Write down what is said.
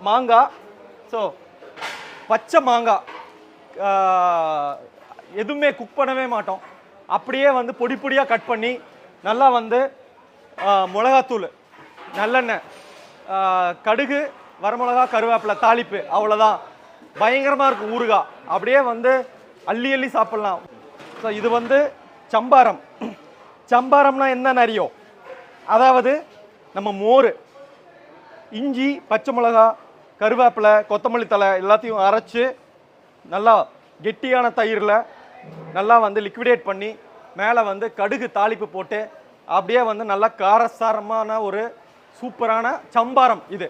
மாங்காய். ஸோ பச்சை மாங்காய் எதுவுமே குக் பண்ணவே மாட்டோம். அப்படியே வந்து பொடி பொடியாக கட் பண்ணி நல்லா வந்து மிளகாத்தூள், நல்லெண்ணெய், கடுகு, வரமிளகா, கருவேப்பிலை, தாளிப்பு, அவ்வளோதான். பயங்கரமாக இருக்கும் ஊறுகாய். அப்படியே வந்து அள்ளி அள்ளி சாப்பிட்லாம். ஸோ இது வந்து சம்பாரம். சம்பாரம்னா என்ன நிறையோ, அதாவது நம்ம மோர், இஞ்சி, பச்சை மிளகா, கருவேப்பிலை, கொத்தமல்லி தழை எல்லாத்தையும் அரைச்சி நல்லா கெட்டியான தயிரில் நல்லா வந்து லிக்விடேட் பண்ணி மேலே வந்து கடுகு தாளிப்பு போட்டு அப்படியே வந்து நல்லா காரசாரமான ஒரு சூப்பரான சம்பாரம் இது.